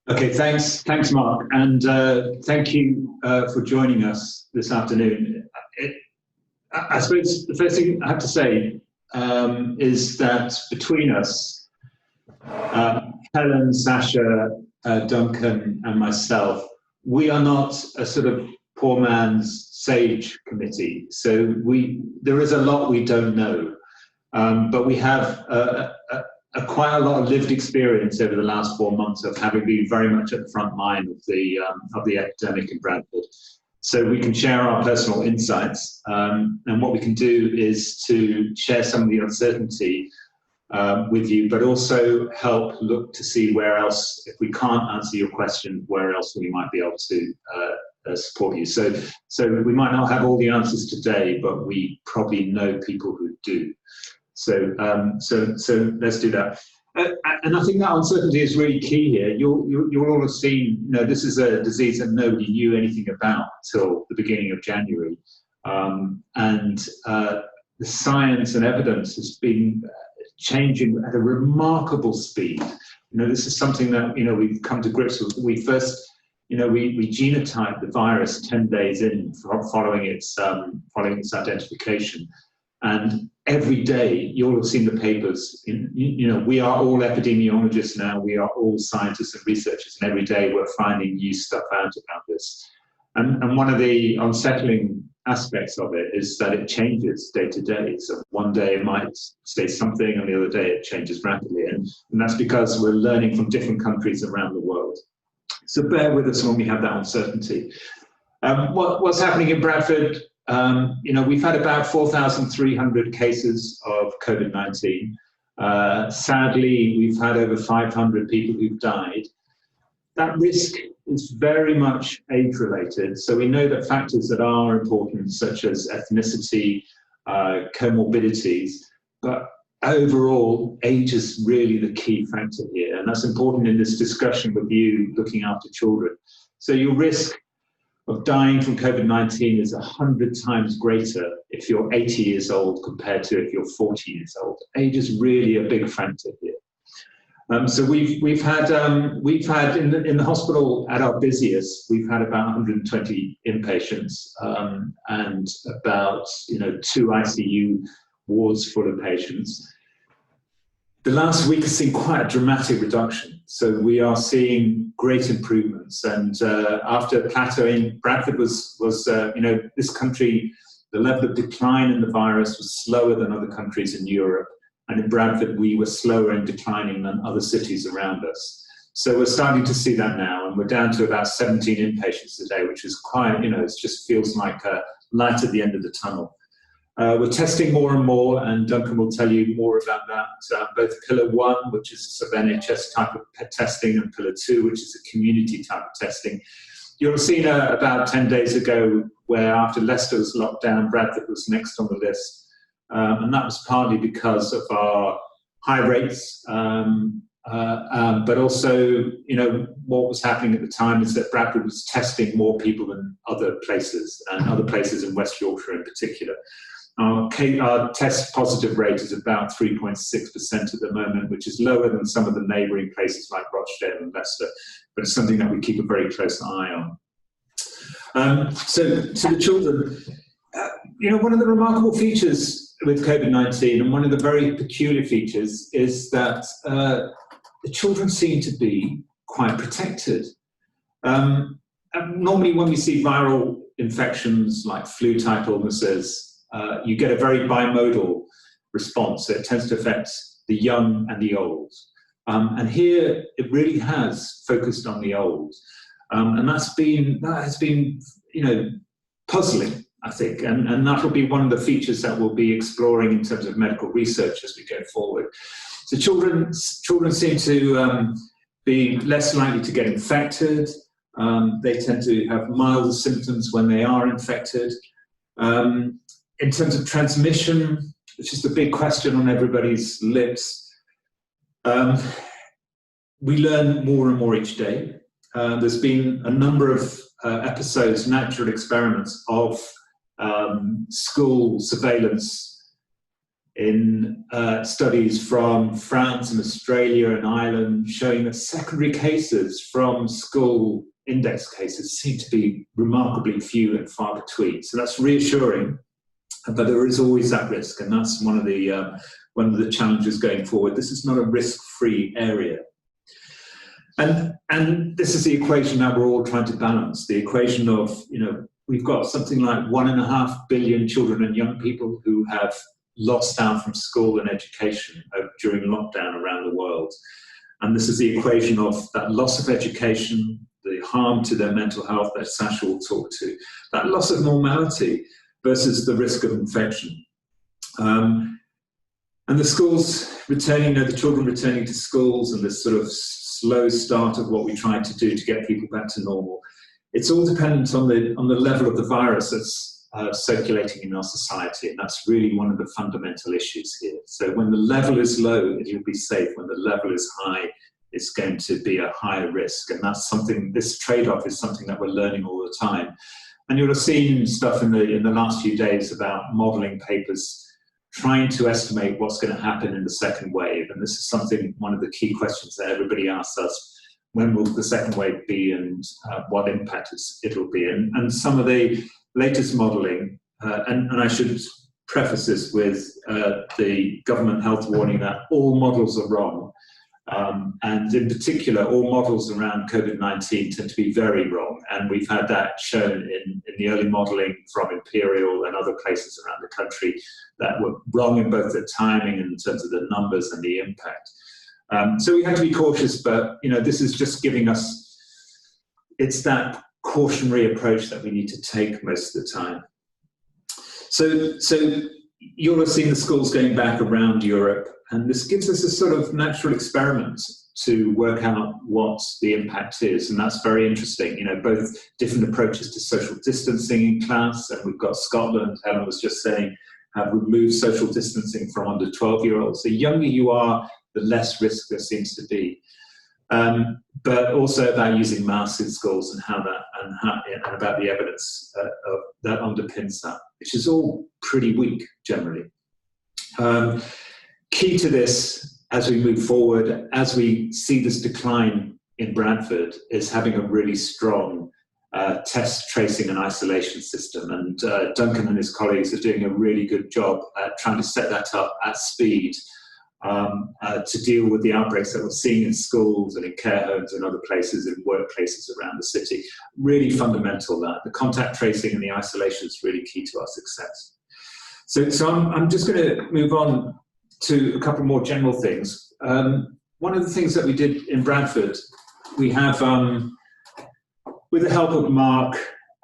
Okay, thanks, Mark, and thank you for joining us this afternoon. I suppose the first thing I have to say is that between us, Helen, Sasha, Duncan, and myself, we are not a sort of poor man's sage committee. So there is a lot we don't know, but we have quite a lot of lived experience over the last 4 months of having been very much at the front line of the epidemic in Bradford. So we can share our personal insights, and what we can do is to share some of the uncertainty with you, but also help look to see where else, if we can't answer your question, where else we might be able to support you. So we might not have all the answers today, but we probably know people who do. So let's do that. And I think that uncertainty is really key here. You'll all have seen, this is a disease that nobody knew anything about until the beginning of January. And the science and evidence has been changing at a remarkable speed. This is something that, we've come to grips with. We first, we genotyped the virus 10 days in following its identification. And every day, you'll have seen the papers. We are all epidemiologists now. We are all scientists and researchers, and every day we're finding new stuff out about this. And one of the unsettling aspects of it is that it changes day to day. So one day it might say something, and the other day it changes rapidly. And that's because we're learning from different countries around the world. So bear with us when we have that uncertainty. What's happening in Bradford? We've had about 4,300 cases of COVID-19. Sadly, we've had over 500 people who've died. That risk is very much age-related. So we know that factors that are important, such as ethnicity, comorbidities, but overall, age is really the key factor here. And that's important in this discussion with you looking after children. So your risk of dying from COVID-19 is 100 times greater if you're 80 years old compared to if you're 40 years old. Age is really a big factor here. So we've had in the hospital at our busiest, we've had about 120 inpatients and about 2 ICU wards full of patients. The last week has seen quite a dramatic reduction. So we are seeing great improvements. And after plateauing, Bradford was this country, the level of decline in the virus was slower than other countries in Europe. And in Bradford, we were slower in declining than other cities around us. So we're starting to see that now. And we're down to about 17 inpatients a day, which is quite, it just feels like a light at the end of the tunnel. We're testing more and more, and Duncan will tell you more about that. Both Pillar 1, which is a sort of NHS type of testing, and Pillar 2, which is a community type of testing. You'll have seen about 10 days ago where after Leicester was locked down, Bradford was next on the list. And that was partly because of our high rates, but also, what was happening at the time is that Bradford was testing more people than other places, and other places in West Yorkshire in particular. Our test positive rate is about 3.6% at the moment, which is lower than some of the neighbouring places like Rochdale and Leicester, but it's something that we keep a very close eye on. So to the children, one of the remarkable features with COVID-19, and one of the very peculiar features, is that the children seem to be quite protected. Normally when we see viral infections like flu-type illnesses, you get a very bimodal response. So it tends to affect the young and the old. And here it really has focused on the old. And that has been puzzling, I think. And that will be one of the features that we'll be exploring in terms of medical research as we go forward. So children seem to be less likely to get infected. They tend to have milder symptoms when they are infected. In terms of transmission, which is the big question on everybody's lips, we learn more and more each day. There's been a number of episodes, natural experiments of school surveillance in studies from France and Australia and Ireland showing that secondary cases from school index cases seem to be remarkably few and far between. So that's reassuring, but there is always that risk, and that's one of the challenges going forward. This is not a risk-free area. And this is the equation that we're all trying to balance, the equation of, we've got something like 1.5 billion children and young people who have lost out from school and education during lockdown around the world. And this is the equation of that loss of education, the harm to their mental health that Sasha will talk to, that loss of normality versus the risk of infection. And the schools returning, the children returning to schools and this sort of slow start of what we tried to do to get people back to normal. It's all dependent on the level of the virus that's circulating in our society, and that's really one of the fundamental issues here. So when the level is low, it'll be safe. When the level is high, it's going to be a higher risk, and that's something. This trade-off is something that we're learning all the time. And you'll have seen stuff in the last few days about modelling papers trying to estimate what's going to happen in the second wave. And this is one of the key questions that everybody asks us: when will the second wave be, and what impact it'll be? And some of the latest modelling, and I should preface this with the government health warning that all models are wrong. And in particular, all models around COVID-19 tend to be very wrong. And we've had that shown in the early modelling from Imperial and other places around the country that were wrong in both the timing and in terms of the numbers and the impact. So we have to be cautious, but this is just giving us, it's that cautionary approach that we need to take most of the time. So you'll have seen the schools going back around Europe, and this gives us a sort of natural experiment to work out what the impact is, and that's very interesting. Both different approaches to social distancing in class, and we've got Scotland, Helen was just saying, have removed social distancing from under 12-year-olds. The younger you are, the less risk there seems to be. But also about using masks in schools and how about the evidence that underpins that, which is all pretty weak generally. Key to this as we move forward, as we see this decline in Bradford, is having a really strong test, tracing and isolation system. And Duncan and his colleagues are doing a really good job at trying to set that up at speed to deal with the outbreaks that we're seeing in schools and in care homes and other places, in workplaces around the city. Really fundamental that. The contact tracing and the isolation is really key to our success. So I'm just going to move on to a couple more general things. One of the things that we did in Bradford, we have, with the help of Mark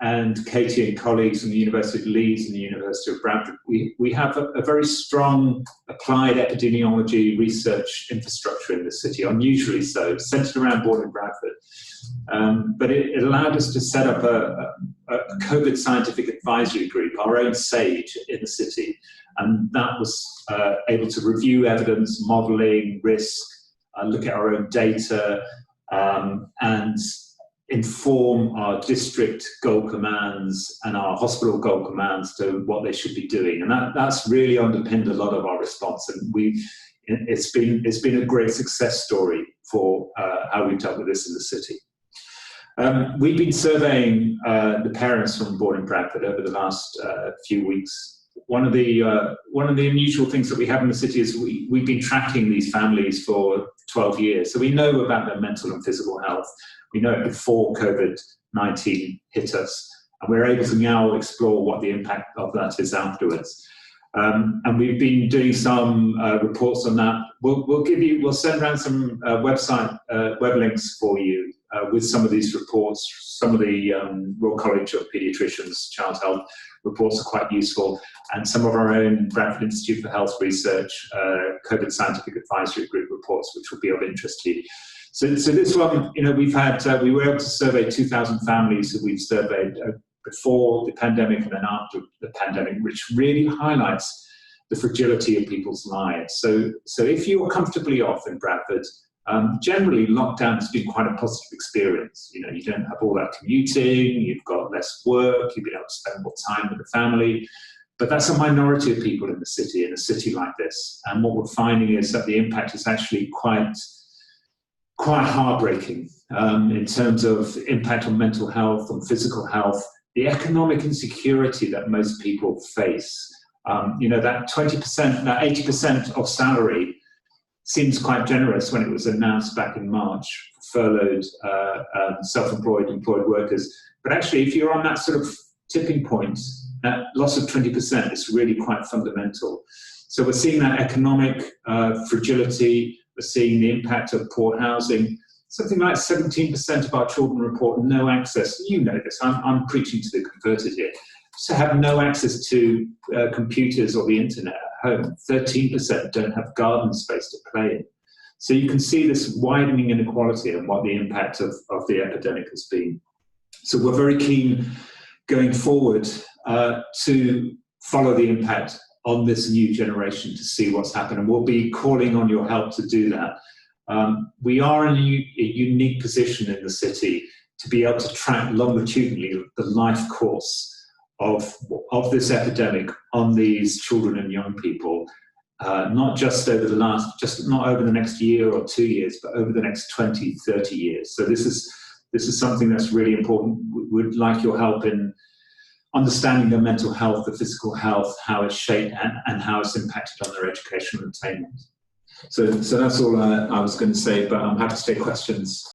and Katie and colleagues from the University of Leeds and the University of Bradford, we have a very strong applied epidemiology research infrastructure in the city, unusually so, centred around born in Bradford. But it allowed us to set up a COVID scientific advisory group, our own SAGE in the city, and that was able to review evidence, modelling, risk, look at our own data, and inform our district goal commands and our hospital goal commands to what they should be doing. And that's really underpinned a lot of our response. And it's been a great success story for how we've dealt with this in the city. We've been surveying the parents from born in Bradford over the last few weeks. One of the unusual things that we have in the city is we've been tracking these families for 12 years. So we know about their mental and physical health. We know it before COVID-19 hit us, and we're able to now explore what the impact of that is afterwards. And we've been doing some reports on that. We'll send around some web links for you with some of these reports. Some of the Royal College of Paediatricians Child Health reports are quite useful, and some of our own Bradford Institute for Health Research COVID Scientific Advisory Group reports, which will be of interest to you. So this one, we were able to survey 2,000 families who we've surveyed before the pandemic and then after the pandemic, which really highlights the fragility of people's lives. So if you're comfortably off in Bradford, generally lockdown has been quite a positive experience. You don't have all that commuting, you've got less work, you've been able to spend more time with the family. But that's a minority of people in a city like this. And what we're finding is that the impact is actually quite heartbreaking in terms of impact on mental health, on physical health, the economic insecurity that most people face. That 20%, that 80% of salary seems quite generous when it was announced back in March for furloughed, self-employed, employed workers. But actually, if you're on that sort of tipping point, that loss of 20% is really quite fundamental. So we're seeing that economic fragility, we're seeing the impact of poor housing. Something like 17% of our children report no access. You know this, I'm preaching to the converted here. To have no access to computers or the internet at home. 13% don't have garden space to play in. So you can see this widening inequality and what the impact of the epidemic has been. So we're very keen going forward to follow the impact on this new generation to see what's happened. And we'll be calling on your help to do that. We are in a unique position in the city to be able to track longitudinally the life course of this epidemic on these children and young people, not just over not over the next year or 2 years, but over the next 20, 30 years. So this is something that's really important. We'd like your help in understanding their mental health, the physical health, how it's shaped and how it's impacted on their educational attainment. So that's all I was going to say, but I'm happy to take questions.